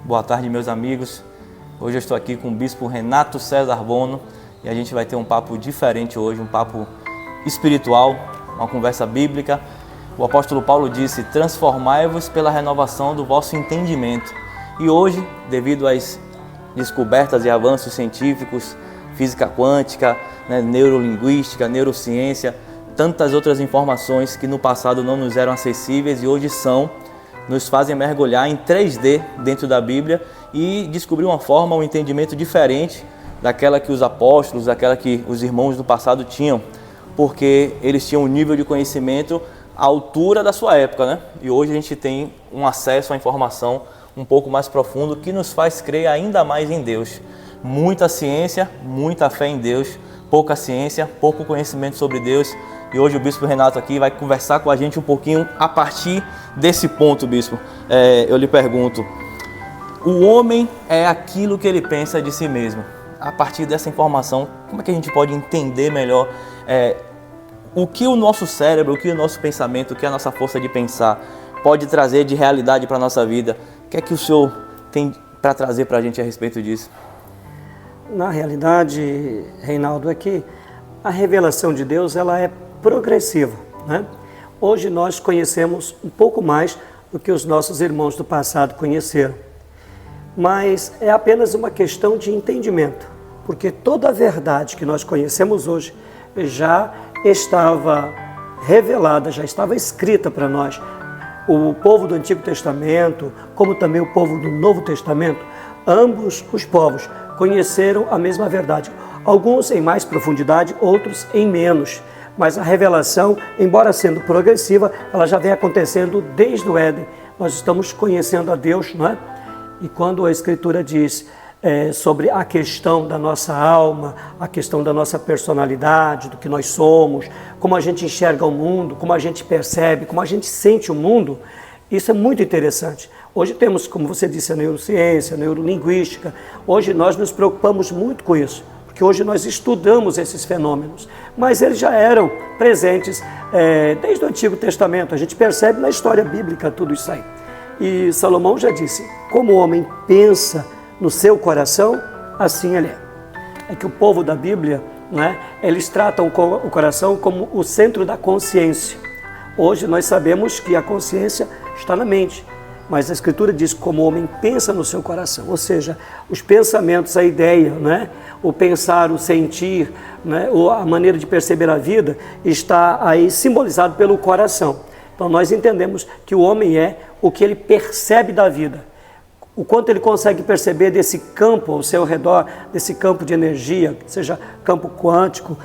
Boa tarde, meus amigos. Hoje eu estou aqui com o Bispo Renato César Bono e a gente vai ter um papo diferente hoje, um papo espiritual, uma conversa bíblica. O apóstolo Paulo disse: transformai-vos pela renovação do vosso entendimento. E hoje, devido às descobertas e avanços científicos, física quântica, neurolinguística, neurociência, tantas outras informações que no passado não nos eram acessíveis e hoje são, nos fazem mergulhar em 3D dentro da Bíblia e descobrir uma forma, um entendimento diferente daquela que os apóstolos, daquela que os irmãos do passado tinham, porque eles tinham um nível de conhecimento à altura da sua época, né? E hoje a gente tem um acesso à informação um pouco mais profundo que nos faz crer ainda mais em Deus. Muita ciência, muita fé em Deus, pouca ciência, pouco conhecimento sobre Deus. E hoje o Bispo Renato aqui vai conversar com a gente um pouquinho a partir desse ponto, Bispo. Eu lhe pergunto, o homem é aquilo que ele pensa de si mesmo. A partir dessa informação, como é que a gente pode entender melhor o que o nosso cérebro, o que o nosso pensamento, o que a nossa força de pensar pode trazer de realidade para a nossa vida? O que é que o senhor tem para trazer para a gente a respeito disso? Na realidade, Reinaldo, é que a revelação de Deus ela é progressiva, né? Hoje nós conhecemos um pouco mais do que os nossos irmãos do passado conheceram, mas é apenas uma questão de entendimento, porque toda a verdade que nós conhecemos hoje já estava revelada, já estava escrita para nós. O povo do Antigo Testamento, como também o povo do Novo Testamento, ambos os povos conheceram a mesma verdade. Alguns em mais profundidade, outros em menos. Mas a revelação, embora sendo progressiva, ela já vem acontecendo desde o Éden. Nós estamos conhecendo a Deus, não é? E quando a Escritura diz sobre a questão da nossa alma, a questão da nossa personalidade, do que nós somos, como a gente enxerga o mundo, como a gente percebe, como a gente sente o mundo, isso é muito interessante. Hoje temos, como você disse, a neurociência, a neurolinguística. Hoje nós nos preocupamos muito com isso, porque hoje nós estudamos esses fenômenos, mas eles já eram presentes desde o Antigo Testamento. A gente percebe na história bíblica tudo isso aí. E Salomão já disse, como o homem pensa no seu coração, assim ele é. É que o povo da Bíblia, né, eles tratam o coração como o centro da consciência. Hoje nós sabemos que a consciência está na mente, mas a Escritura diz como o homem pensa no seu coração, ou seja, os pensamentos, a ideia, né, o pensar, o sentir, né, a maneira de perceber a vida está aí simbolizado pelo coração. Então nós entendemos que o homem é o que ele percebe da vida, o quanto ele consegue perceber desse campo ao seu redor, desse campo de energia, seja campo quântico,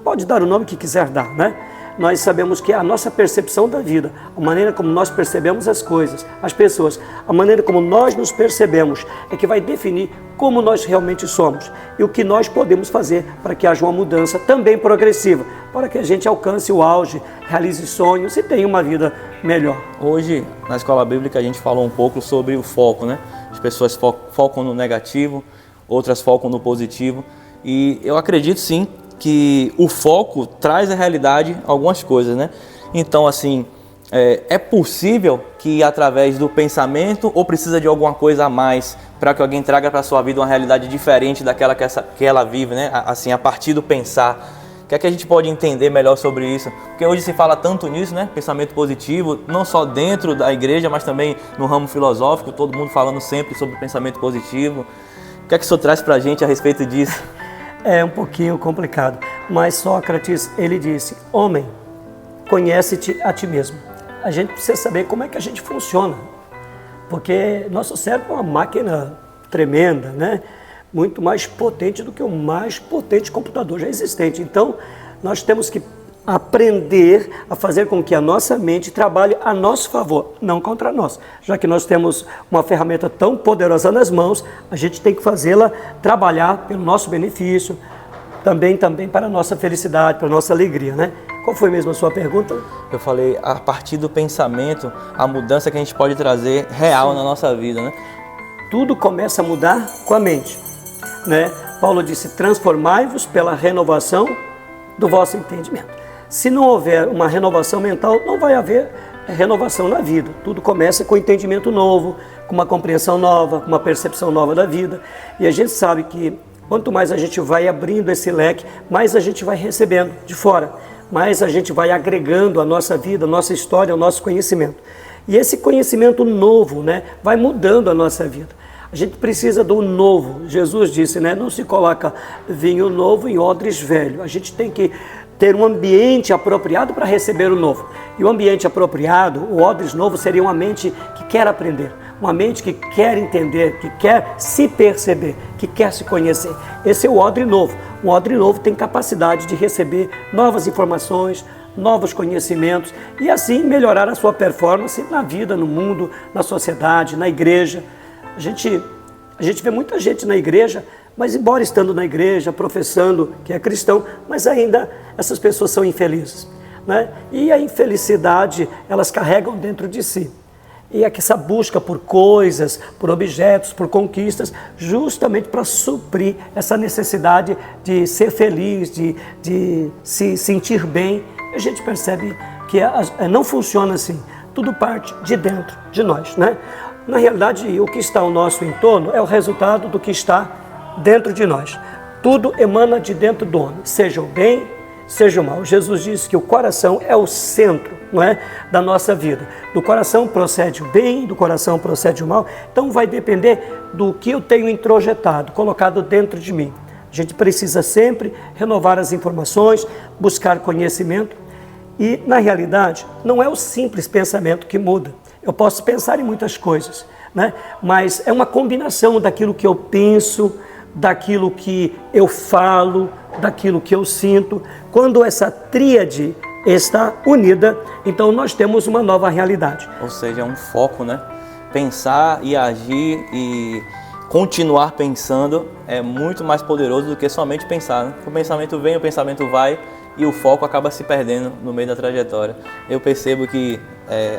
pode dar o nome que quiser dar, né? Nós sabemos que a nossa percepção da vida, a maneira como nós percebemos as coisas, as pessoas, a maneira como nós nos percebemos é que vai definir como nós realmente somos e o que nós podemos fazer para que haja uma mudança também progressiva, para que a gente alcance o auge, realize sonhos e tenha uma vida melhor. Hoje, na Escola Bíblica, a gente falou um pouco sobre o foco, né? As pessoas focam no negativo, outras focam no positivo e eu acredito sim que o foco traz à realidade algumas coisas, né? Então, assim, é possível que através do pensamento ou precisa de alguma coisa a mais para que alguém traga para a sua vida uma realidade diferente daquela que ela vive, né? Assim, a partir do pensar. O que é que a gente pode entender melhor sobre isso? Porque hoje se fala tanto nisso, né? Pensamento positivo, não só dentro da igreja, mas também no ramo filosófico, todo mundo falando sempre sobre pensamento positivo. O que é que o senhor traz para a gente a respeito disso? É um pouquinho complicado, mas Sócrates, ele disse, homem, conhece-te a ti mesmo. A gente precisa saber como é que a gente funciona, porque nosso cérebro é uma máquina tremenda, né? Muito mais potente do que o mais potente computador já existente. Então, nós temos que aprender a fazer com que a nossa mente trabalhe a nosso favor, não contra nós. Já que nós temos uma ferramenta tão poderosa nas mãos, a gente tem que fazê-la trabalhar pelo nosso benefício, também para a nossa felicidade, para a nossa alegria, né? Qual foi mesmo a sua pergunta? Eu falei, a partir do pensamento, a mudança que a gente pode trazer real Sim. na nossa vida, né? Tudo começa a mudar com a mente, né? Paulo disse, transformai-vos pela renovação do vosso entendimento. Se não houver uma renovação mental, não vai haver é renovação na vida. Tudo começa com um entendimento novo, com uma compreensão nova, com uma percepção nova da vida. E a gente sabe que quanto mais a gente vai abrindo esse leque, mais a gente vai recebendo de fora, mais a gente vai agregando à nossa vida, à nossa história, ao nosso conhecimento. E esse conhecimento novo, né, vai mudando a nossa vida. A gente precisa do novo. Jesus disse, né, não se coloca vinho novo em odres velho. A gente tem que ter um ambiente apropriado para receber o novo. E o ambiente apropriado, o odres novo, seria uma mente que quer aprender, uma mente que quer entender, que quer se perceber, que quer se conhecer. Esse é o odre novo. O odre novo tem capacidade de receber novas informações, novos conhecimentos e assim melhorar a sua performance na vida, no mundo, na sociedade, na igreja. A gente vê muita gente na igreja, mas embora estando na igreja, professando que é cristão, mas ainda essas pessoas são infelizes, né? E a infelicidade elas carregam dentro de si. E é essa busca por coisas, por objetos, por conquistas, justamente para suprir essa necessidade de ser feliz, de se sentir bem. A gente percebe que não funciona assim. Tudo parte de dentro de nós, né? Na realidade, o que está ao nosso entorno é o resultado do que está dentro de nós. Tudo emana de dentro do homem, seja o bem, seja o mal. Jesus disse que o coração é o centro, não é, da nossa vida. Do coração procede o bem, do coração procede o mal. Então vai depender do que eu tenho introjetado, colocado dentro de mim. A gente precisa sempre renovar as informações, buscar conhecimento. E, na realidade, não é o simples pensamento que muda. Eu posso pensar em muitas coisas, né? Mas é uma combinação daquilo que eu penso, daquilo que eu falo, daquilo que eu sinto. Quando essa tríade está unida, então nós temos uma nova realidade. Ou seja, é um foco, né? Pensar e agir e continuar pensando é muito mais poderoso do que somente pensar, né? O pensamento vem, o pensamento vai e o foco acaba se perdendo no meio da trajetória. Eu percebo que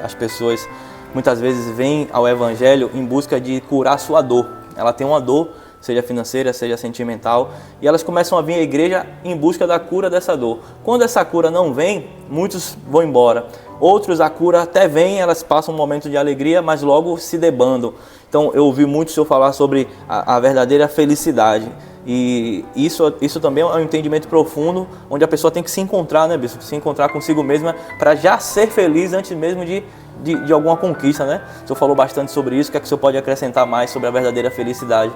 as pessoas muitas vezes vêm ao Evangelho em busca de curar sua dor. Ela tem uma dor, seja financeira, seja sentimental, e elas começam a vir à igreja em busca da cura dessa dor. Quando essa cura não vem, muitos vão embora. Outros, a cura até vem, elas passam um momento de alegria, mas logo se debandam. Então, eu ouvi muito o senhor falar sobre a verdadeira felicidade. E isso também é um entendimento profundo, onde a pessoa tem que se encontrar, né, bispo? Se encontrar consigo mesma para já ser feliz antes mesmo de alguma conquista, né? O senhor falou bastante sobre isso. O que é que o senhor pode acrescentar mais sobre a verdadeira felicidade?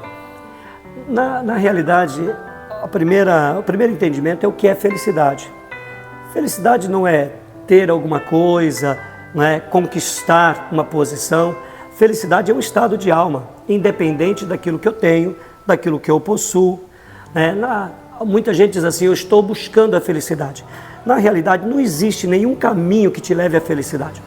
Na realidade, o primeiro entendimento é o que é felicidade. Felicidade não é ter alguma coisa, não é conquistar uma posição. Felicidade é um estado de alma, independente daquilo que eu tenho, daquilo que eu possuo. Muita gente diz assim, eu estou buscando a felicidade. Na realidade, não existe nenhum caminho que te leve à felicidade,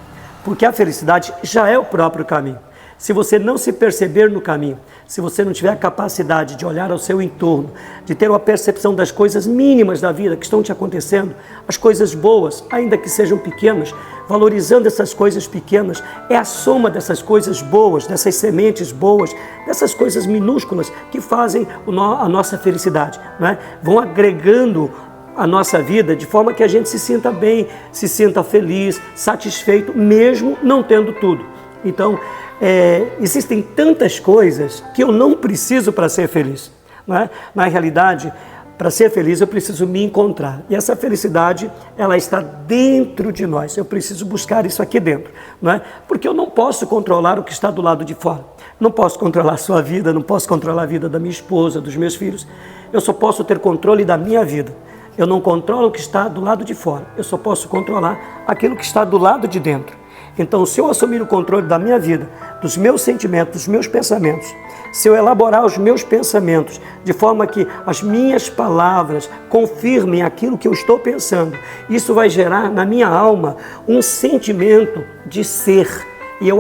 porque a felicidade já é o próprio caminho. Se você não se perceber no caminho, se você não tiver a capacidade de olhar ao seu entorno, de ter uma percepção das coisas mínimas da vida que estão te acontecendo, as coisas boas, ainda que sejam pequenas, valorizando essas coisas pequenas, é a soma dessas coisas boas, dessas sementes boas, dessas coisas minúsculas que fazem a nossa felicidade, não é? Vão agregando a nossa vida de forma que a gente se sinta bem, se sinta feliz, satisfeito, mesmo não tendo tudo. Então, existem tantas coisas que eu não preciso para ser feliz, não é? Na realidade, para ser feliz eu preciso me encontrar. E essa felicidade, ela está dentro de nós. Eu preciso buscar isso aqui dentro, não é? Porque eu não posso controlar o que está do lado de fora. Não posso controlar a sua vida, não posso controlar a vida da minha esposa, dos meus filhos. Eu só posso ter controle da minha vida. Eu não controlo o que está do lado de fora. Eu só posso controlar aquilo que está do lado de dentro. Então, se eu assumir o controle da minha vida, dos meus sentimentos, dos meus pensamentos, se eu elaborar os meus pensamentos de forma que as minhas palavras confirmem aquilo que eu estou pensando, isso vai gerar na minha alma um sentimento de ser. E eu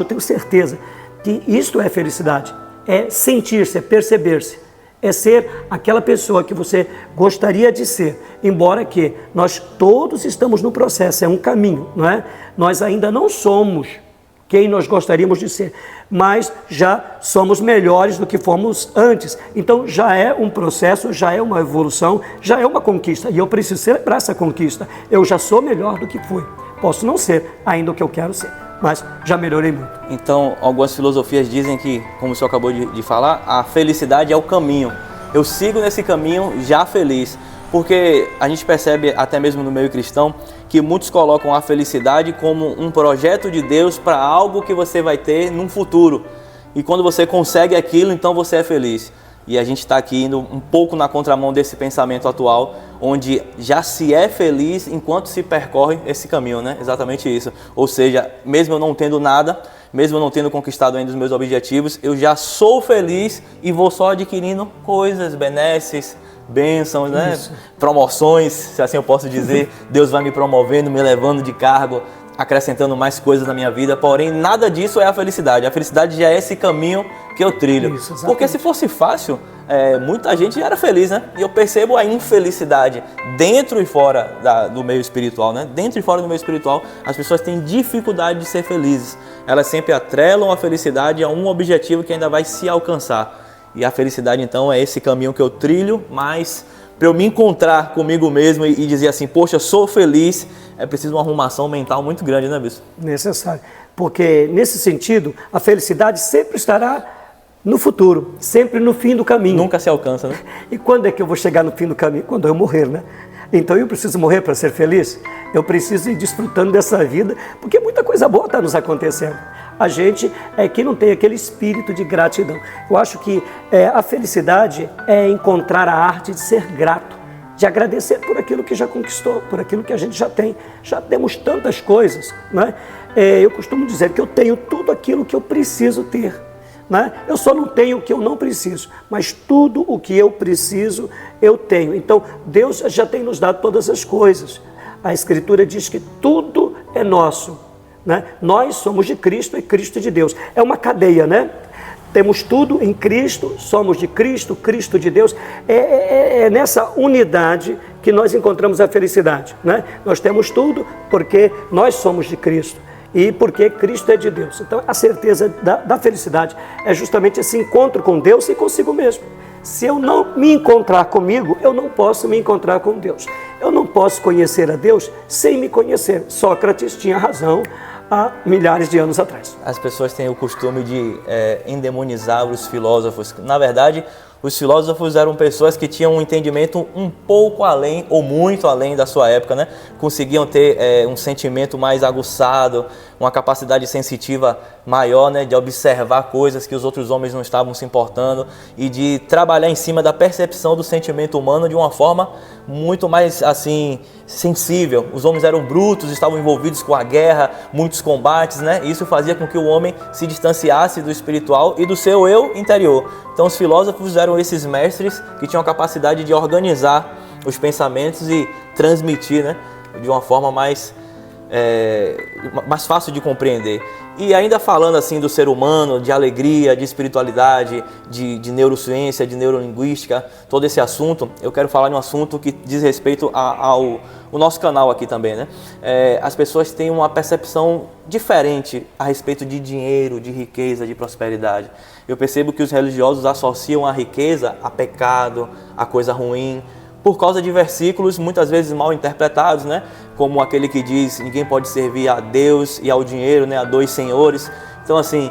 tenho certeza que isto é felicidade, é sentir-se, é perceber-se. É ser aquela pessoa que você gostaria de ser, embora que nós todos estamos no processo, é um caminho, não é? Nós ainda não somos quem nós gostaríamos de ser, mas já somos melhores do que fomos antes. Então já é um processo, já é uma evolução, já é uma conquista, e eu preciso celebrar essa conquista. Eu já sou melhor do que fui. Posso não ser ainda o que eu quero ser, mas já melhorei muito. Então, algumas filosofias dizem que, como o senhor acabou de falar, a felicidade é o caminho. Eu sigo nesse caminho já feliz. Porque a gente percebe, até mesmo no meio cristão, que muitos colocam a felicidade como um projeto de Deus para algo que você vai ter num futuro. E quando você consegue aquilo, então você é feliz. E a gente está aqui indo um pouco na contramão desse pensamento atual, onde já se é feliz enquanto se percorre esse caminho, né? Exatamente isso. Ou seja, mesmo eu não tendo nada, mesmo eu não tendo conquistado ainda os meus objetivos, eu já sou feliz e vou só adquirindo coisas, benesses, bênçãos, né? Isso. Promoções, se assim eu posso dizer. Deus vai me promovendo, me levando de cargo, acrescentando mais coisas na minha vida, porém nada disso é a felicidade. A felicidade já é esse caminho que eu trilho. Isso, porque se fosse fácil, muita gente já era feliz, né? E eu percebo a infelicidade dentro e fora do meio espiritual, né? Dentro e fora do meio espiritual, as pessoas têm dificuldade de ser felizes. Elas sempre atrelam a felicidade a um objetivo que ainda vai se alcançar. E a felicidade, então, é esse caminho que eu trilho, mas para eu me encontrar comigo mesmo e dizer assim, poxa, sou feliz, é preciso uma arrumação mental muito grande, né, bispo? Necessário. Porque, nesse sentido, a felicidade sempre estará no futuro, sempre no fim do caminho. Nunca se alcança, né? E quando é que eu vou chegar no fim do caminho? Quando eu morrer, né? Então eu preciso morrer para ser feliz? Eu preciso ir desfrutando dessa vida, porque muita coisa boa está nos acontecendo. A gente é que não tem aquele espírito de gratidão. Eu acho que a felicidade é encontrar a arte de ser grato, de agradecer por aquilo que já conquistou, por aquilo que a gente já tem. Já temos tantas coisas, né? Eu costumo dizer que eu tenho tudo aquilo que eu preciso ter, né? Eu só não tenho o que eu não preciso, mas tudo o que eu preciso, eu tenho. Então, Deus já tem nos dado todas as coisas. A Escritura diz que tudo é nosso, né? Nós somos de Cristo e Cristo de Deus. É uma cadeia, né? Temos tudo em Cristo, somos de Cristo, Cristo de Deus. É nessa unidade que nós encontramos a felicidade, né? Nós temos tudo porque nós somos de Cristo e porque Cristo é de Deus. Então, a certeza da felicidade é justamente esse encontro com Deus e consigo mesmo. Se eu não me encontrar comigo, eu não posso me encontrar com Deus. Eu não posso conhecer a Deus sem me conhecer. Sócrates tinha razão há milhares de anos atrás. As pessoas têm o costume de endemonizar os filósofos. Na verdade, os filósofos eram pessoas que tinham um entendimento um pouco além ou muito além da sua época, né? Conseguiam ter um sentimento mais aguçado, uma capacidade sensitiva maior, né? De observar coisas que os outros homens não estavam se importando e de trabalhar em cima da percepção do sentimento humano de uma forma muito mais assim sensível. Os homens eram brutos, estavam envolvidos com a guerra, muitos combates, né? E isso fazia com que o homem se distanciasse do espiritual e do seu eu interior. Então os filósofos eram esses mestres que tinham a capacidade de organizar os pensamentos e transmitir, né? De uma forma mais fácil de compreender. E ainda falando assim do ser humano, de alegria, de espiritualidade, de neurociência, de neurolinguística, todo esse assunto, eu quero falar de um assunto que diz respeito ao nosso canal aqui também, né? As pessoas têm uma percepção diferente a respeito de dinheiro, de riqueza, de prosperidade. Eu percebo que os religiosos associam a riqueza a pecado, a coisa ruim, por causa de versículos muitas vezes mal interpretados, né? Como aquele que diz, ninguém pode servir a Deus e ao dinheiro, né? A dois senhores. Então, assim,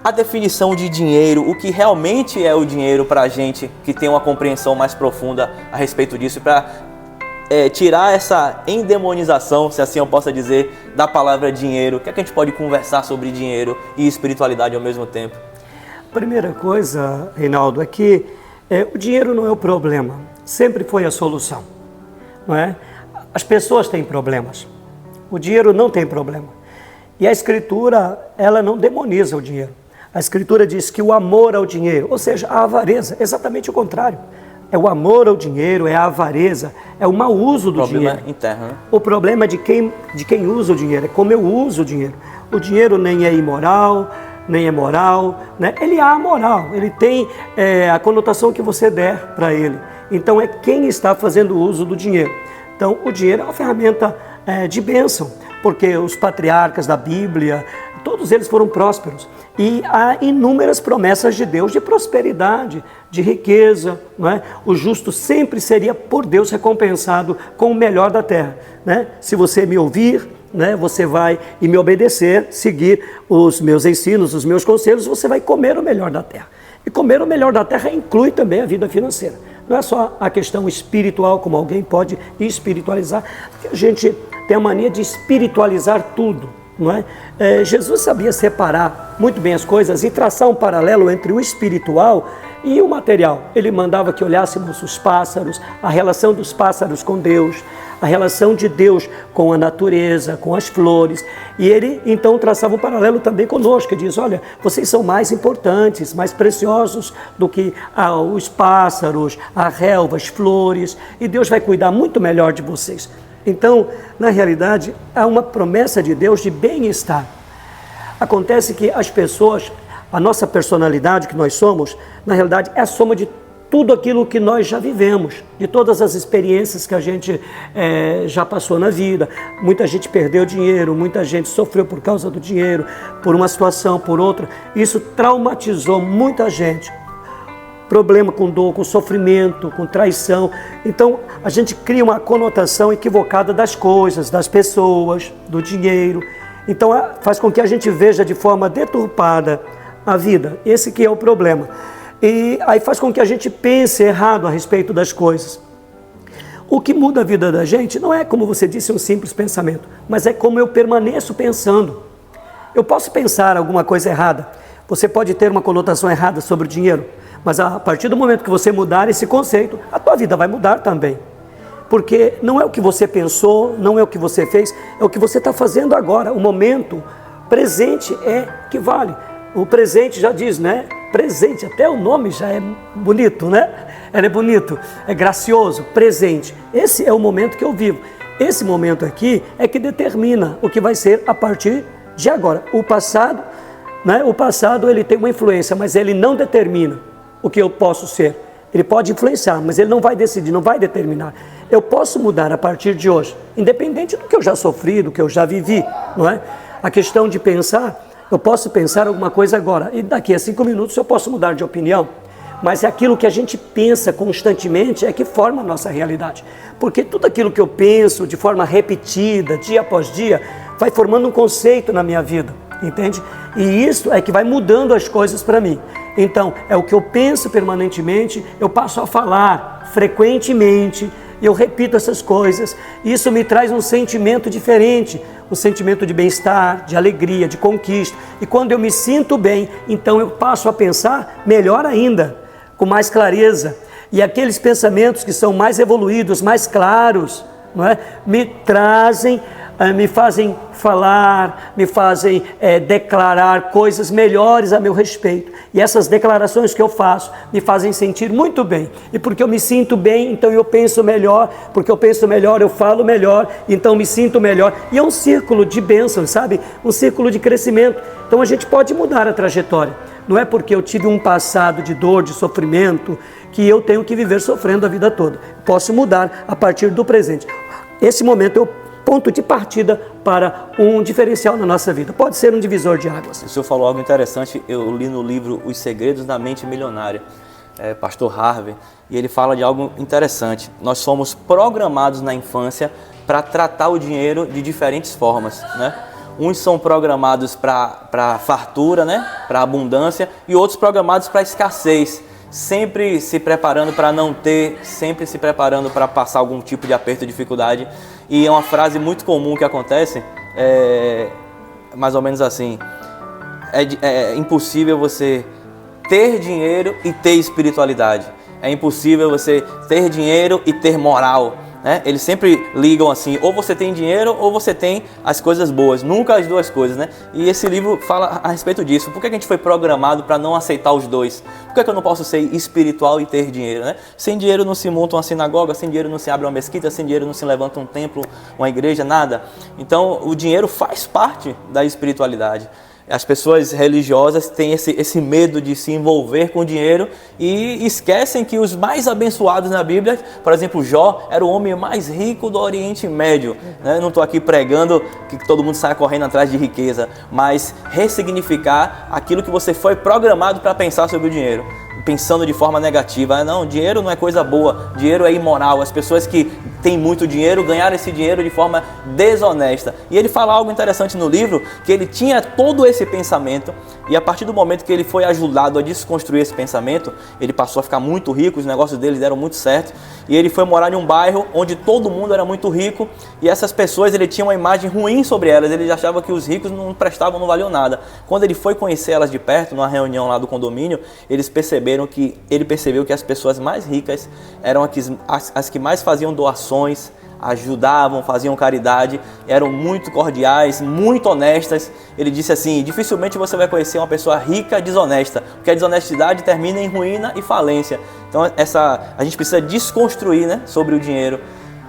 a definição de dinheiro, o que realmente é o dinheiro para a gente que tem uma compreensão mais profunda a respeito disso, para tirar essa endemonização, se assim eu possa dizer, da palavra dinheiro. O que é que a gente pode conversar sobre dinheiro e espiritualidade ao mesmo tempo? Primeira coisa, Reinaldo, é que o dinheiro não é o problema, sempre foi a solução, não é? As pessoas têm problemas, o dinheiro não tem problema. E a Escritura, ela não demoniza o dinheiro. A Escritura diz que o amor ao dinheiro, ou seja, a avareza, é exatamente o contrário. É o amor ao dinheiro, é a avareza, é o mau uso do dinheiro. O problema interno, né? O problema é de quem usa o dinheiro, é como eu uso o dinheiro. O dinheiro nem é imoral, nem é moral, né? Ele é amoral, ele tem a conotação que você der para ele. Então é quem está fazendo uso do dinheiro. Então o dinheiro é uma ferramenta de bênção, porque os patriarcas da Bíblia, todos eles foram prósperos. E há inúmeras promessas de Deus de prosperidade, de riqueza, não é? O justo sempre seria por Deus recompensado com o melhor da terra, né? Se você me ouvir né, você vai me obedecer, seguir os meus ensinos, os meus conselhos, você vai comer o melhor da terra. E comer o melhor da terra inclui também a vida financeira. Não é só a questão espiritual, como alguém pode espiritualizar, porque a gente tem a mania de espiritualizar tudo, não é? Jesus sabia separar muito bem as coisas e traçar um paralelo entre o espiritual e o material. Ele mandava que olhássemos os pássaros, a relação dos pássaros com Deus, a relação de Deus com a natureza, com as flores. E ele então traçava um paralelo também conosco, que diz, olha, vocês são mais importantes, mais preciosos do que os pássaros, a relva, as flores, e Deus vai cuidar muito melhor de vocês. Então, na realidade, há uma promessa de Deus de bem-estar. Acontece que as pessoas, a nossa personalidade que nós somos, na realidade é a soma de tudo aquilo que nós já vivemos, de todas as experiências que a gente já passou na vida. Muita gente perdeu dinheiro, muita gente sofreu por causa do dinheiro, por uma situação, por outra. Isso traumatizou muita gente. Problema com dor, com sofrimento, com traição. Então, a gente cria uma conotação equivocada das coisas, das pessoas, do dinheiro. Então, faz com que a gente veja de forma deturpada a vida. Esse que é o problema. E aí faz com que a gente pense errado a respeito das coisas. O que muda a vida da gente não é, como você disse, um simples pensamento, mas é como eu permaneço pensando. Eu posso pensar alguma coisa errada. Você pode ter uma conotação errada sobre o dinheiro, mas a partir do momento que você mudar esse conceito, a tua vida vai mudar também. Porque não é o que você pensou, não é o que você fez, é o que você está fazendo agora. O momento presente é que vale. O presente já diz, né? Presente, até o nome já é bonito, né? Ele é bonito, é gracioso, presente. Esse é o momento que eu vivo. Esse momento aqui é que determina o que vai ser a partir de agora. O passado, né? O passado ele tem uma influência, mas ele não determina o que eu posso ser. Ele pode influenciar, mas ele não vai decidir, não vai determinar. Eu posso mudar a partir de hoje, independente do que eu já sofri, do que eu já vivi, não é? A questão de pensar, eu posso pensar alguma coisa agora, e daqui a 5 minutos eu posso mudar de opinião, mas é aquilo que a gente pensa constantemente é que forma a nossa realidade. Porque tudo aquilo que eu penso de forma repetida, dia após dia, vai formando um conceito na minha vida, entende? E isso é que vai mudando as coisas para mim. Então, é o que eu penso permanentemente, eu passo a falar frequentemente, eu repito essas coisas, e isso me traz um sentimento diferente, um sentimento de bem-estar, de alegria, de conquista. E quando eu me sinto bem, então eu passo a pensar melhor ainda, com mais clareza. E aqueles pensamentos que são mais evoluídos, mais claros, não é? Me fazem falar, me fazem declarar coisas melhores a meu respeito. E essas declarações que eu faço me fazem sentir muito bem. E porque eu me sinto bem, então eu penso melhor. Porque eu penso melhor, eu falo melhor, então me sinto melhor. E é um círculo de bênçãos, sabe? Um círculo de crescimento. Então a gente pode mudar a trajetória. Não é porque eu tive um passado de dor, de sofrimento, que eu tenho que viver sofrendo a vida toda. Posso mudar a partir do presente. Esse momento é o ponto de partida para um diferencial na nossa vida. Pode ser um divisor de águas. O senhor falou algo interessante, eu li no livro Os Segredos da Mente Milionária, Pastor Harvey, e ele fala de algo interessante. Nós somos programados na infância para tratar o dinheiro de diferentes formas, né? Uns são programados para fartura, né? Para abundância, e outros programados para escassez. Sempre se preparando para não ter, sempre se preparando para passar algum tipo de aperto, dificuldade. E é uma frase muito comum que acontece, mais ou menos assim: é impossível você ter dinheiro e ter espiritualidade. É impossível você ter dinheiro e ter moral. Né? Eles sempre ligam assim, ou você tem dinheiro ou você tem as coisas boas, nunca as duas coisas, né? E esse livro fala a respeito disso. Por que a gente foi programado para não aceitar os dois? Por que eu não posso ser espiritual e ter dinheiro, né? Sem dinheiro não se monta uma sinagoga, sem dinheiro não se abre uma mesquita, sem dinheiro não se levanta um templo, uma igreja, nada. Então o dinheiro faz parte da espiritualidade. As pessoas religiosas têm esse medo de se envolver com dinheiro e esquecem que os mais abençoados na Bíblia, por exemplo, Jó era o homem mais rico do Oriente Médio. Né? Não estou aqui pregando que todo mundo saia correndo atrás de riqueza, mas ressignificar aquilo que você foi programado para pensar sobre o dinheiro. Pensando de forma negativa, não, dinheiro não é coisa boa, dinheiro é imoral. As pessoas que têm muito dinheiro ganharam esse dinheiro de forma desonesta. E ele fala algo interessante no livro, que ele tinha todo esse pensamento e a partir do momento que ele foi ajudado a desconstruir esse pensamento, ele passou a ficar muito rico, os negócios dele deram muito certo e ele foi morar em um bairro onde todo mundo era muito rico e essas pessoas, ele tinha uma imagem ruim sobre elas, ele achava que os ricos não prestavam, não valiam nada. Quando ele foi conhecer elas de perto, numa reunião lá do condomínio, ele percebeu que as pessoas mais ricas eram as que mais faziam doações, ajudavam, faziam caridade, eram muito cordiais, muito honestas. Ele disse assim, dificilmente você vai conhecer uma pessoa rica desonesta, porque a desonestidade termina em ruína e falência. Então a gente precisa desconstruir, né, sobre o dinheiro,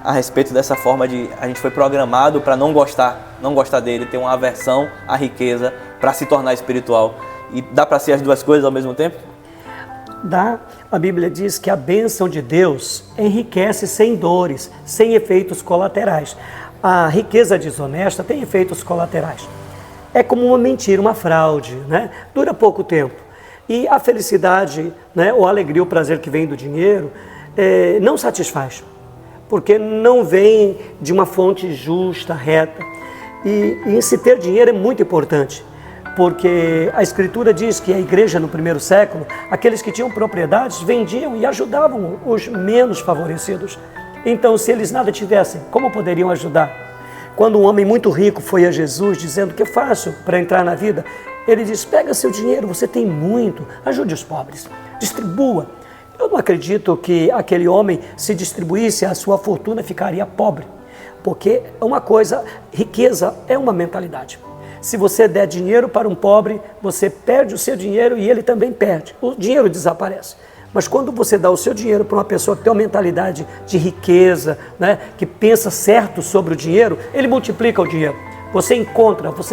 a respeito dessa forma de a gente foi programado para não gostar dele, ter uma aversão à riqueza para se tornar espiritual. E dá para ser as duas coisas ao mesmo tempo? Dá. A Bíblia diz que a bênção de Deus enriquece sem dores, sem efeitos colaterais. A riqueza desonesta tem efeitos colaterais. É como uma mentira, uma fraude, né? Dura pouco tempo. E a felicidade, né, ou a alegria, o prazer que vem do dinheiro, não satisfaz, porque não vem de uma fonte justa, reta. E se ter dinheiro é muito importante. Porque a Escritura diz que a igreja no primeiro século, aqueles que tinham propriedades vendiam e ajudavam os menos favorecidos. Então, se eles nada tivessem, como poderiam ajudar? Quando um homem muito rico foi a Jesus dizendo: o que eu faço para entrar na vida? Ele diz: pega seu dinheiro, você tem muito, ajude os pobres, distribua. Eu não acredito que aquele homem, se distribuísse a sua fortuna, ficaria pobre. Porque uma coisa, riqueza é uma mentalidade. Se você der dinheiro para um pobre, você perde o seu dinheiro e ele também perde. O dinheiro desaparece. Mas quando você dá o seu dinheiro para uma pessoa que tem uma mentalidade de riqueza, né, que pensa certo sobre o dinheiro, ele multiplica o dinheiro. Você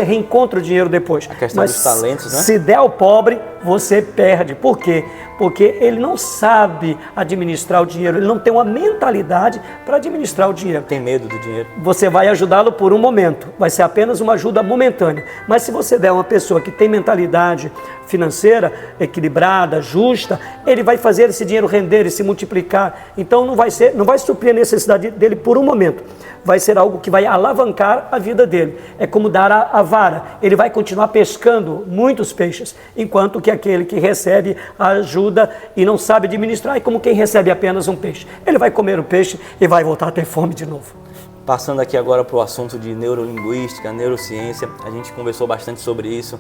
reencontra o dinheiro depois. A questão dos talentos, né? Se der ao pobre, você perde. Por quê? Porque ele não sabe administrar o dinheiro, ele não tem uma mentalidade para administrar o dinheiro. Tem medo do dinheiro. Você vai ajudá-lo por um momento, vai ser apenas uma ajuda momentânea. Mas se você der uma pessoa que tem mentalidade financeira equilibrada, justa, ele vai fazer esse dinheiro render e se multiplicar. Então não vai suprir a necessidade dele por um momento. Vai ser algo que vai alavancar a vida dele. É como dar a vara. Ele vai continuar pescando muitos peixes, enquanto que aquele que recebe a ajuda e não sabe administrar é como quem recebe apenas um peixe. Ele vai comer o peixe e vai voltar a ter fome de novo. Passando aqui agora para o assunto de neurolinguística, neurociência, a gente conversou bastante sobre isso,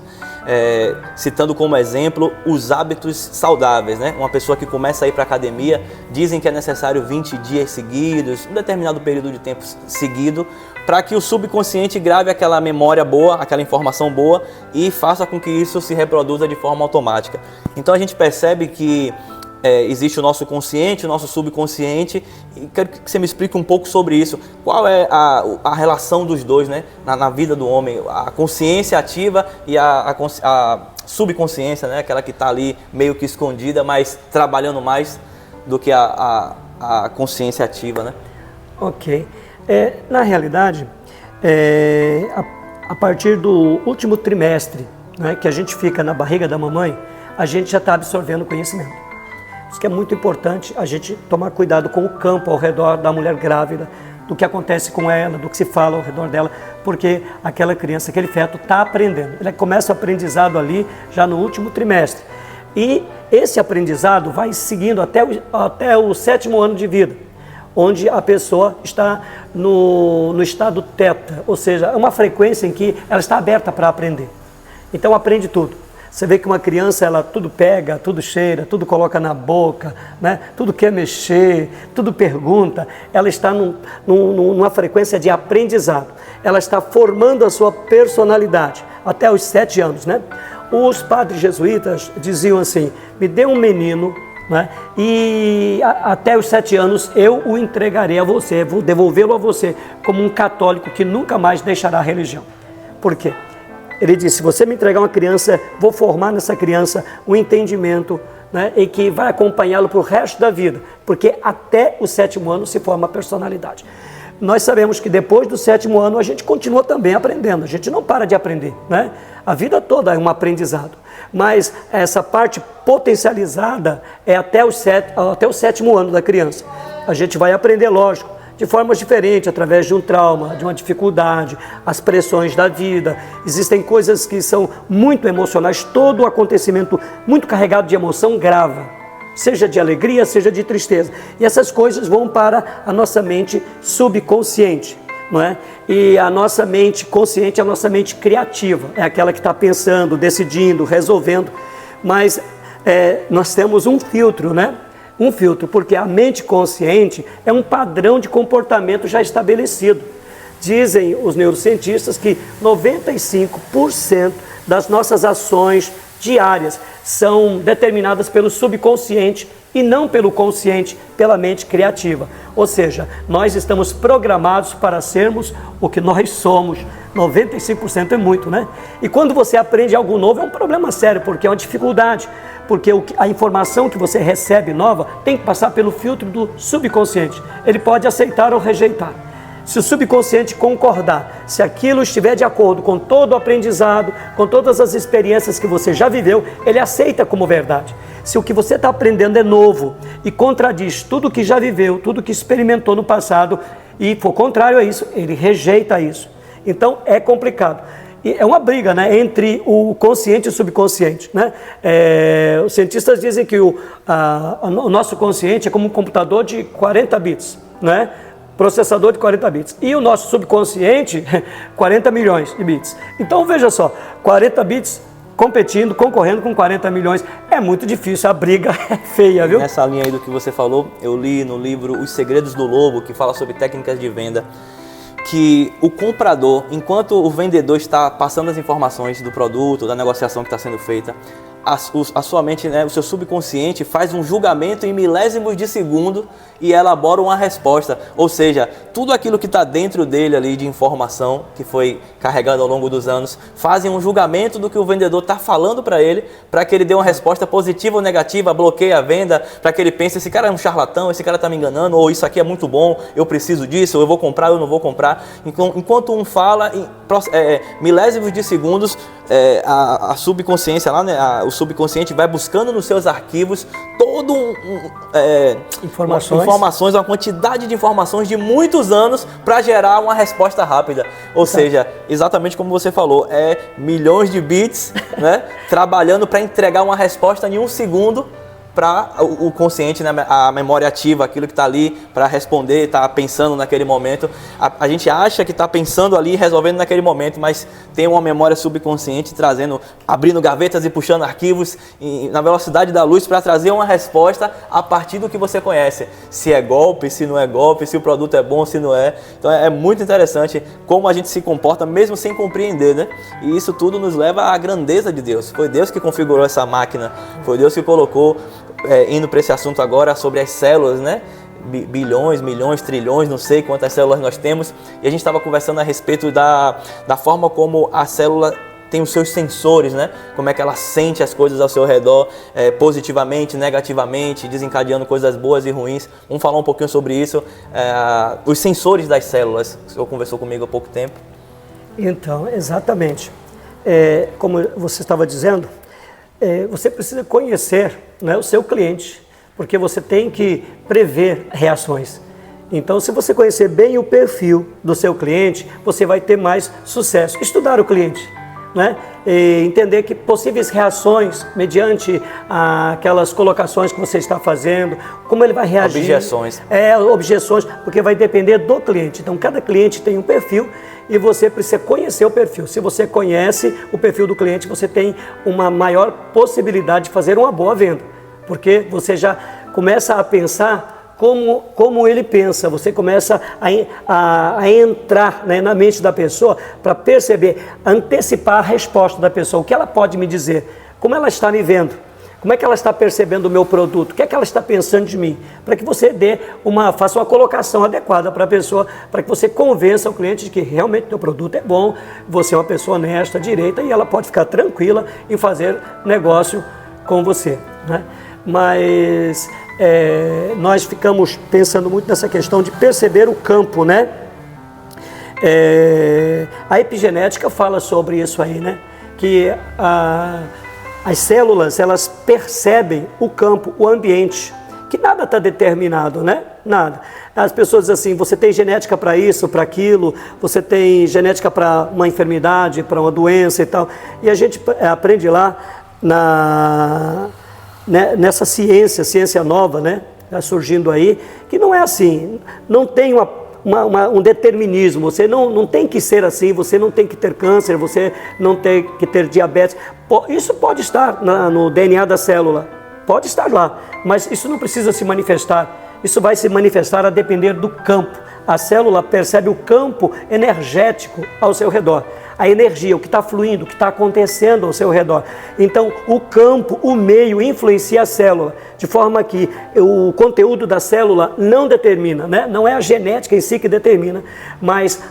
citando como exemplo os hábitos saudáveis, né? Uma pessoa que começa a ir para a academia, dizem que é necessário 20 dias seguidos, um determinado período de tempo seguido, para que o subconsciente grave aquela memória boa, aquela informação boa e faça com que isso se reproduza de forma automática. Então a gente percebe que existe o nosso consciente, o nosso subconsciente, e quero que você me explique um pouco sobre isso. Qual é a relação dos dois, né, na vida do homem? A consciência ativa e a subconsciência, né, aquela que está ali meio que escondida, mas trabalhando mais do que a consciência ativa, né? Ok. Na realidade, a partir do último trimestre, né, que a gente fica na barriga da mamãe, a gente já está absorvendo conhecimento. Isso que é muito importante a gente tomar cuidado com o campo ao redor da mulher grávida, do que acontece com ela, do que se fala ao redor dela, porque aquela criança, aquele feto está aprendendo. Ele começa o aprendizado ali já no último trimestre. E esse aprendizado vai seguindo até o 7º ano de vida, onde a pessoa está no estado teta, ou seja, é uma frequência em que ela está aberta para aprender. Então aprende tudo. Você vê que uma criança, ela tudo pega, tudo cheira, tudo coloca na boca, né? Tudo quer mexer, tudo pergunta. Ela está numa frequência de aprendizado. Ela está formando a sua personalidade até os 7 anos, né? Os padres jesuítas diziam assim: me dê um menino, né? E até os 7 anos eu o entregarei a você, vou devolvê-lo a você como um católico que nunca mais deixará a religião. Por quê? Ele disse: se você me entregar uma criança, vou formar nessa criança um entendimento, né, e que vai acompanhá-lo para o resto da vida, porque até o 7º ano se forma a personalidade. Nós sabemos que depois do 7º ano a gente continua também aprendendo, a gente não para de aprender, né? A vida toda é um aprendizado, mas essa parte potencializada é até o 7º ano da criança. A gente vai aprender, lógico, de formas diferentes, através de um trauma, de uma dificuldade, as pressões da vida. Existem coisas que são muito emocionais, todo o acontecimento muito carregado de emoção grava, seja de alegria, seja de tristeza. E essas coisas vão para a nossa mente subconsciente, não é? E a nossa mente consciente é a nossa mente criativa, é aquela que está pensando, decidindo, resolvendo. Mas nós temos um filtro, né? Um filtro, porque a mente consciente é um padrão de comportamento já estabelecido. Dizem os neurocientistas que 95% das nossas ações diárias são determinadas pelo subconsciente e não pelo consciente, pela mente criativa. Ou seja, nós estamos programados para sermos o que nós somos. 95% é muito, né? E quando você aprende algo novo é um problema sério, porque é uma dificuldade. Porque a informação que você recebe nova tem que passar pelo filtro do subconsciente. Ele pode aceitar ou rejeitar. Se o subconsciente concordar, se aquilo estiver de acordo com todo o aprendizado, com todas as experiências que você já viveu, ele aceita como verdade. Se o que você está aprendendo é novo e contradiz tudo que já viveu, tudo que experimentou no passado e for contrário a isso, ele rejeita isso. Então é complicado. E é uma briga, né, entre o consciente e o subconsciente, né? Os cientistas dizem que o nosso consciente é como um computador de 40 bits, né? Processador de 40 bits. E o nosso subconsciente, 40 milhões de bits. Então veja só, 40 bits competindo, concorrendo com 40 milhões. É muito difícil, a briga é feia, viu? Nessa linha aí do que você falou, eu li no livro Os Segredos do Lobo, que fala sobre técnicas de venda, que o comprador, enquanto o vendedor está passando as informações do produto, da negociação que está sendo feita, a sua mente, né, o seu subconsciente faz um julgamento em milésimos de segundo e elabora uma resposta. Ou seja, tudo aquilo que está dentro dele ali de informação que foi carregado ao longo dos anos, fazem um julgamento do que o vendedor está falando para ele, para que ele dê uma resposta positiva ou negativa, bloqueie a venda, para que ele pense, esse cara é um charlatão, esse cara está me enganando, ou isso aqui é muito bom, eu preciso disso, ou eu vou comprar, eu não vou comprar. Enquanto um fala, em milésimos de segundos, a subconsciência lá, né, o subconsciente vai buscando nos seus arquivos todo informações, uma quantidade de informações de muitos anos para gerar uma resposta rápida. Ou seja, exatamente como você falou, milhões de bits, né, trabalhando para entregar uma resposta em um segundo para o consciente, né, a memória ativa, aquilo que está ali para responder, está pensando naquele momento. A gente acha que está pensando ali, resolvendo naquele momento, mas tem uma memória subconsciente abrindo gavetas e puxando arquivos na velocidade da luz para trazer uma resposta a partir do que você conhece. Se é golpe, se não é golpe, se o produto é bom, se não é. Então é muito interessante como a gente se comporta mesmo sem compreender, né? E isso tudo nos leva à grandeza de Deus. Foi Deus que configurou essa máquina, foi Deus que colocou. Indo para esse assunto agora sobre as células, né? Bilhões, milhões, trilhões, não sei quantas células nós temos. E a gente estava conversando a respeito da forma como a célula tem os seus sensores, né? Como é que ela sente as coisas ao seu redor, positivamente, negativamente, desencadeando coisas boas e ruins. Vamos falar um pouquinho sobre isso. Os sensores das células, o senhor conversou comigo há pouco tempo. Então, exatamente. Como você estava dizendo, você precisa conhecer, né, o seu cliente, porque você tem que prever reações. Então, se você conhecer bem o perfil do seu cliente, você vai ter mais sucesso. Estudar o cliente, né? E entender que possíveis reações mediante aquelas colocações que você está fazendo, como ele vai reagir. Objeções. Objeções, porque vai depender do cliente. Então, cada cliente tem um perfil e você precisa conhecer o perfil. Se você conhece o perfil do cliente, você tem uma maior possibilidade de fazer uma boa venda, porque você já começa a pensar como ele pensa, você começa a entrar, né, na mente da pessoa para perceber, antecipar a resposta da pessoa, o que ela pode me dizer, como ela está me vendo. Como é que ela está percebendo o meu produto? O que é que ela está pensando de mim? Para que você faça uma colocação adequada para a pessoa, para que você convença o cliente de que realmente o teu produto é bom, você é uma pessoa honesta, direita, e ela pode ficar tranquila em fazer negócio com você, né? Mas nós ficamos pensando muito nessa questão de perceber o campo, né? A epigenética fala sobre isso aí, né? Que as células, elas percebem o campo, o ambiente, que nada está determinado, né? Nada. As pessoas dizem assim, você tem genética para isso, para aquilo, você tem genética para uma enfermidade, para uma doença e tal. E a gente aprende lá nessa ciência nova, né? Tá surgindo aí, que não é assim, não tem um determinismo, você não tem que ser assim, você não tem que ter câncer, você não tem que ter diabetes. Isso pode estar no DNA da célula, pode estar lá, mas isso não precisa se manifestar, isso vai se manifestar a depender do campo. A célula percebe o campo energético ao seu redor, a energia, o que está fluindo, o que está acontecendo ao seu redor. Então, o campo, o meio, influencia a célula, de forma que o conteúdo da célula não determina, né? Não é a genética em si que determina, mas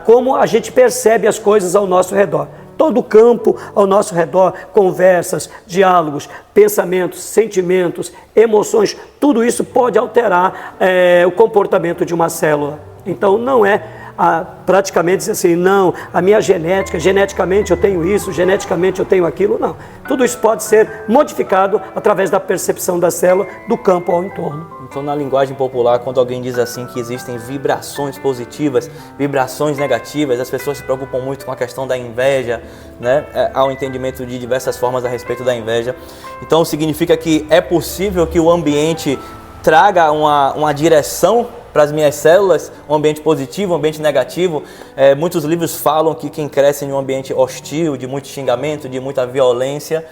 como a gente percebe as coisas ao nosso redor. Todo o campo ao nosso redor, conversas, diálogos, pensamentos, sentimentos, emoções, tudo isso pode alterar o comportamento de uma célula. Então não é praticamente dizer assim, não, a minha genética, geneticamente eu tenho isso, geneticamente eu tenho aquilo, não. Tudo isso pode ser modificado através da percepção da célula, do campo ao entorno. Então, na linguagem popular, quando alguém diz assim que existem vibrações positivas, vibrações negativas, as pessoas se preocupam muito com a questão da inveja, né? Há um entendimento de diversas formas a respeito da inveja. Então, significa que é possível que o ambiente traga uma direção para as minhas células, um ambiente positivo, um ambiente negativo. Muitos livros falam que quem cresce em um ambiente hostil, de muito xingamento, de muita violência,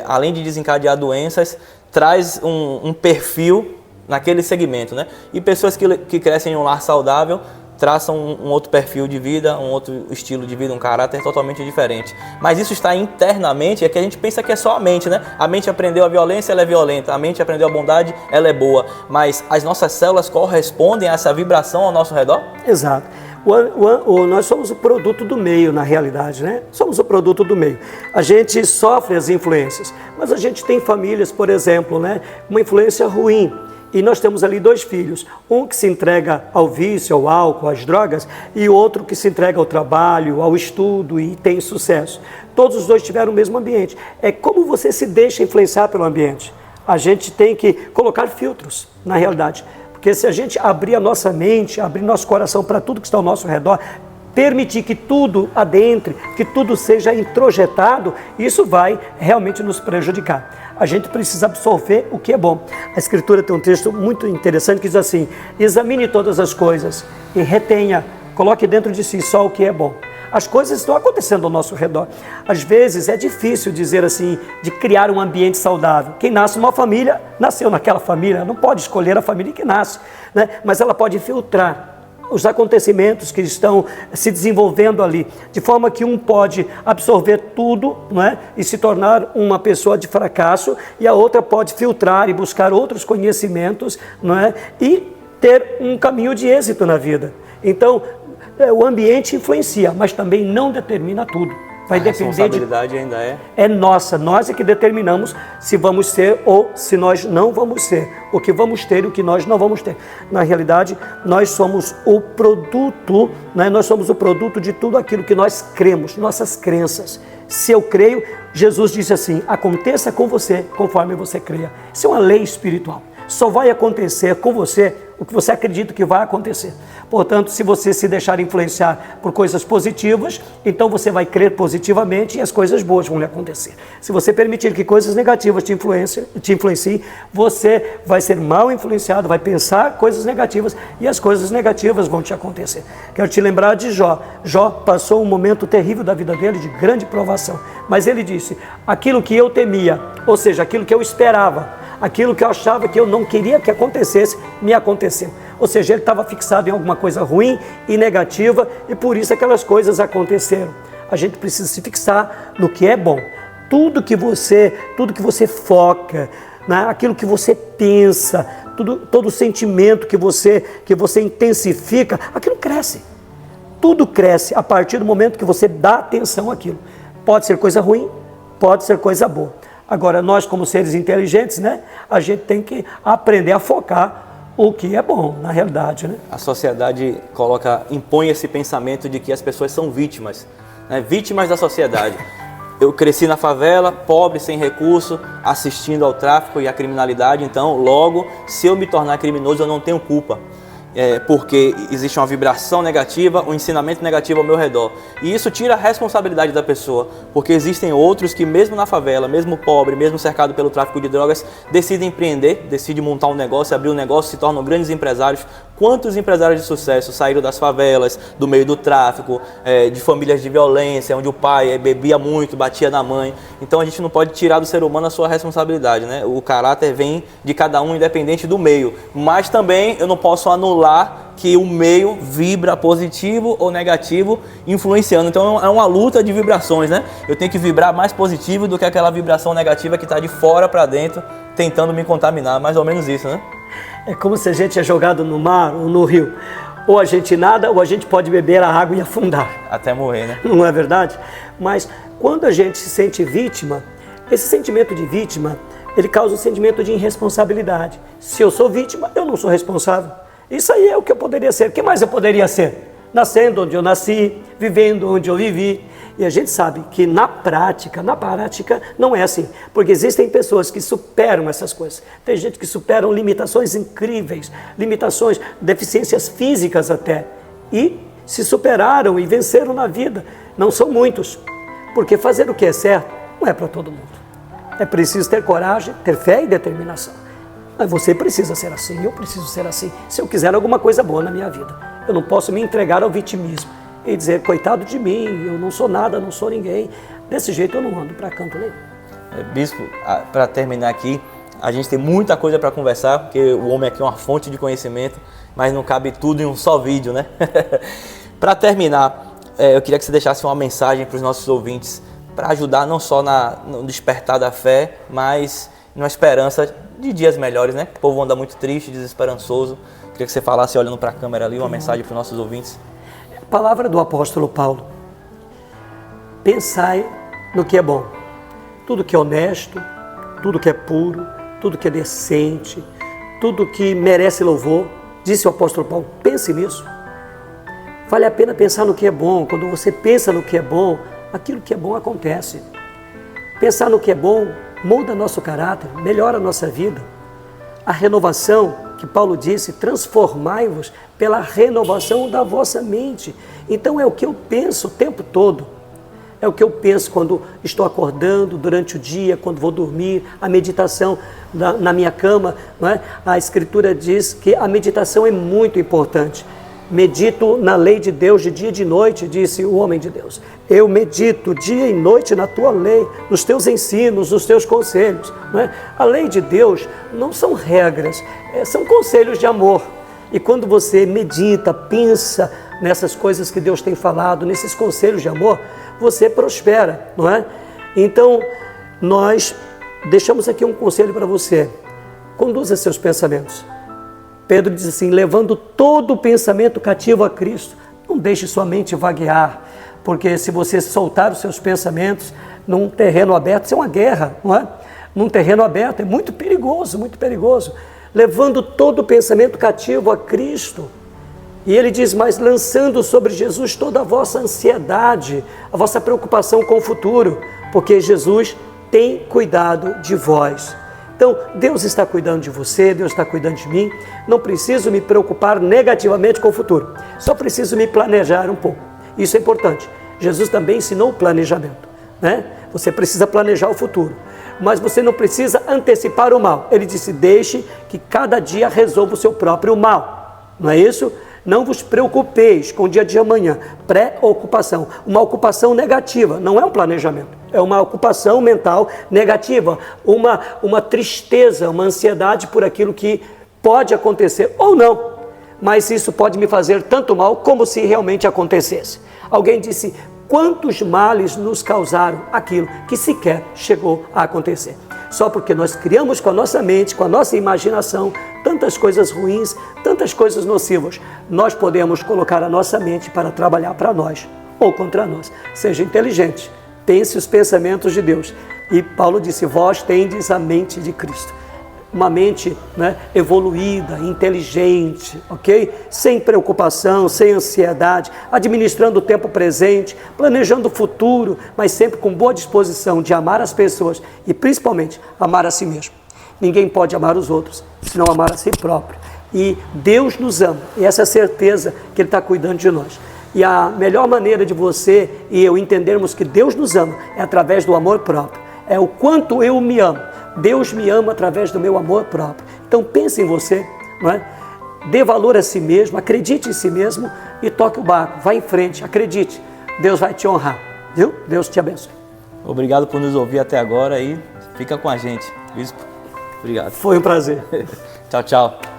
além de desencadear doenças, traz um perfil naquele segmento, né? E pessoas que crescem em um lar saudável traçam um outro perfil de vida, um outro estilo de vida, um caráter totalmente diferente. Mas isso está internamente, é que a gente pensa que é só a mente, né? A mente aprendeu a violência, ela é violenta. A mente aprendeu a bondade, ela é boa. Mas as nossas células correspondem a essa vibração ao nosso redor? Exato. Nós somos o produto do meio, na realidade, né? Somos o produto do meio. A gente sofre as influências, mas a gente tem famílias, por exemplo, né? Uma influência ruim. E nós temos ali 2 filhos, um que se entrega ao vício, ao álcool, às drogas, e outro que se entrega ao trabalho, ao estudo e tem sucesso. Todos os 2 tiveram o mesmo ambiente. É como você se deixa influenciar pelo ambiente. A gente tem que colocar filtros, na realidade. Porque se a gente abrir a nossa mente, abrir nosso coração para tudo que está ao nosso redor, permitir que tudo adentre, que tudo seja introjetado, isso vai realmente nos prejudicar. A gente precisa absorver o que é bom. A Escritura tem um texto muito interessante que diz assim: examine todas as coisas e retenha, coloque dentro de si só o que é bom. As coisas estão acontecendo ao nosso redor. Às vezes é difícil dizer assim, de criar um ambiente saudável. Quem nasce numa família, nasceu naquela família, não pode escolher a família que nasce, né? Mas ela pode filtrar os acontecimentos que estão se desenvolvendo ali, de forma que um pode absorver tudo, não é? E se tornar uma pessoa de fracasso, e a outra pode filtrar e buscar outros conhecimentos, não é? E ter um caminho de êxito na vida. Então, o ambiente influencia, mas também não determina tudo. Vai depender responsabilidade ainda é nossa, nós é que determinamos se vamos ser ou se nós não vamos ser, o que vamos ter e o que nós não vamos ter. Na realidade, nós somos o produto, né? Nós somos o produto de tudo aquilo que nós cremos, nossas crenças. Se eu creio, Jesus disse assim: aconteça com você conforme você creia. Isso é uma lei espiritual. Só vai acontecer com você o que você acredita que vai acontecer. Portanto, se você se deixar influenciar por coisas positivas, então você vai crer positivamente e as coisas boas vão lhe acontecer. Se você permitir que coisas negativas te influenciem, você vai ser mal influenciado, vai pensar coisas negativas e as coisas negativas vão te acontecer. Quero te lembrar de Jó. Jó passou um momento terrível da vida dele, de grande provação. Mas ele disse: aquilo que eu temia, ou seja, aquilo que eu esperava, aquilo que eu achava que eu não queria que acontecesse, me aconteceu. Ou seja, ele estava fixado em alguma coisa ruim e negativa e por isso aquelas coisas aconteceram. A gente precisa se fixar no que é bom. Tudo que você foca, né? Aquilo que você pensa, todo sentimento que você intensifica, aquilo cresce. Tudo cresce a partir do momento que você dá atenção àquilo. Pode ser coisa ruim, pode ser coisa boa. Agora, nós como seres inteligentes, né, a gente tem que aprender a focar o que é bom, na realidade, né? A sociedade impõe esse pensamento de que as pessoas são vítimas, né? Vítimas da sociedade. eu cresci na favela, pobre, sem recurso, assistindo ao tráfico e à criminalidade. Então, logo, se eu me tornar criminoso, eu não tenho culpa. Porque existe uma vibração negativa, um ensinamento negativo ao meu redor. E isso tira a responsabilidade da pessoa, porque existem outros que mesmo na favela, mesmo pobre, mesmo cercado pelo tráfico de drogas, decidem empreender, decidem montar um negócio, abrir um negócio, se tornam grandes empresários. Quantos empresários de sucesso saíram das favelas, do meio do tráfico, de famílias de violência, onde o pai bebia muito, batia na mãe. Então a gente não pode tirar do ser humano a sua responsabilidade, né? O caráter vem de cada um, independente do meio. Mas também eu não posso anular que o meio vibra positivo ou negativo, influenciando. Então é uma luta de vibrações, né? Eu tenho que vibrar mais positivo do que aquela vibração negativa que está de fora para dentro, tentando me contaminar. Mais ou menos isso, né? É como se a gente é jogado no mar ou no rio. Ou a gente nada, ou a gente pode beber a água e afundar. Até morrer, né? Não é verdade? Mas quando a gente se sente vítima, esse sentimento de vítima, ele causa um sentimento de irresponsabilidade. Se eu sou vítima, eu não sou responsável. Isso aí é o que eu poderia ser. O que mais eu poderia ser? Nascendo onde eu nasci, vivendo onde eu vivi. E a gente sabe que na prática não é assim. Porque existem pessoas que superam essas coisas. Tem gente que superam limitações incríveis, limitações, deficiências físicas até. E se superaram e venceram na vida. Não são muitos. Porque fazer o que é certo não é para todo mundo. É preciso ter coragem, ter fé e determinação. Mas você precisa ser assim, eu preciso ser assim, se eu quiser alguma coisa boa na minha vida. Eu não posso me entregar ao vitimismo e dizer, coitado de mim, eu não sou nada, não sou ninguém. Desse jeito eu não ando para canto nenhum. Bispo, para terminar aqui, a gente tem muita coisa para conversar, porque o homem aqui é uma fonte de conhecimento, mas não cabe tudo em um só vídeo, né? Para terminar, eu queria que você deixasse uma mensagem para os nossos ouvintes, para ajudar não só no despertar da fé, mas numa esperança de dias melhores, né? O povo anda muito triste, desesperançoso. Queria que você falasse, olhando para a câmera ali, uma mensagem para os nossos ouvintes. A palavra do apóstolo Paulo. Pensai no que é bom. Tudo que é honesto, tudo que é puro, tudo que é decente, tudo que merece louvor. Disse o apóstolo Paulo, pense nisso. Vale a pena pensar no que é bom. Quando você pensa no que é bom, aquilo que é bom acontece. Pensar no que é bom muda nosso caráter, melhora a nossa vida. A renovação, que Paulo disse, transformai-vos pela renovação da vossa mente. Então é o que eu penso o tempo todo. É o que eu penso quando estou acordando, durante o dia, quando vou dormir, a meditação na minha cama, não é? A Escritura diz que a meditação é muito importante. Medito na lei de Deus de dia e de noite, disse o homem de Deus. Eu medito dia e noite na tua lei, nos teus ensinos, nos teus conselhos. Não é? A lei de Deus não são regras, são conselhos de amor. E quando você medita, pensa nessas coisas que Deus tem falado, nesses conselhos de amor, você prospera, não é? Então, nós deixamos aqui um conselho para você. Conduza seus pensamentos. Pedro diz assim, levando todo o pensamento cativo a Cristo. Não deixe sua mente vaguear, porque se você soltar os seus pensamentos num terreno aberto, isso é uma guerra, não é? Num terreno aberto é muito perigoso, muito perigoso. Levando todo o pensamento cativo a Cristo. E ele diz, mas lançando sobre Jesus toda a vossa ansiedade, a vossa preocupação com o futuro, porque Jesus tem cuidado de vós. Então, Deus está cuidando de você, Deus está cuidando de mim. Não preciso me preocupar negativamente com o futuro. Só preciso me planejar um pouco. Isso é importante. Jesus também ensinou o planejamento, né? Você precisa planejar o futuro. Mas você não precisa antecipar o mal. Ele disse, deixe que cada dia resolva o seu próprio mal. Não é isso? Não vos preocupeis com o dia de amanhã. Pré-ocupação. Uma ocupação negativa, não é um planejamento. É uma ocupação mental negativa. Uma tristeza, uma ansiedade por aquilo que pode acontecer ou não. Mas isso pode me fazer tanto mal como se realmente acontecesse. Alguém disse, quantos males nos causaram aquilo que sequer chegou a acontecer. Só porque nós criamos com a nossa mente, com a nossa imaginação, tantas coisas ruins, tantas coisas nocivas. Nós podemos colocar a nossa mente para trabalhar para nós ou contra nós. Seja inteligente, pense os pensamentos de Deus. E Paulo disse, vós tendes a mente de Cristo. uma mente, né, evoluída, inteligente, ok? Sem preocupação, sem ansiedade, administrando o tempo presente, planejando o futuro, mas sempre com boa disposição de amar as pessoas e principalmente amar a si mesmo. Ninguém pode amar os outros se não amar a si próprio. E Deus nos ama, e essa é a certeza que Ele está cuidando de nós. E a melhor maneira de você e eu entendermos que Deus nos ama é através do amor próprio. É o quanto eu me amo. Deus me ama através do meu amor próprio. Então pense em você, não é? Dê valor a si mesmo, acredite em si mesmo e toque o barco. Vá em frente, acredite. Deus vai te honrar, viu? Deus te abençoe. Obrigado por nos ouvir até agora e fica com a gente, bispo. Obrigado. Foi um prazer. Tchau, tchau.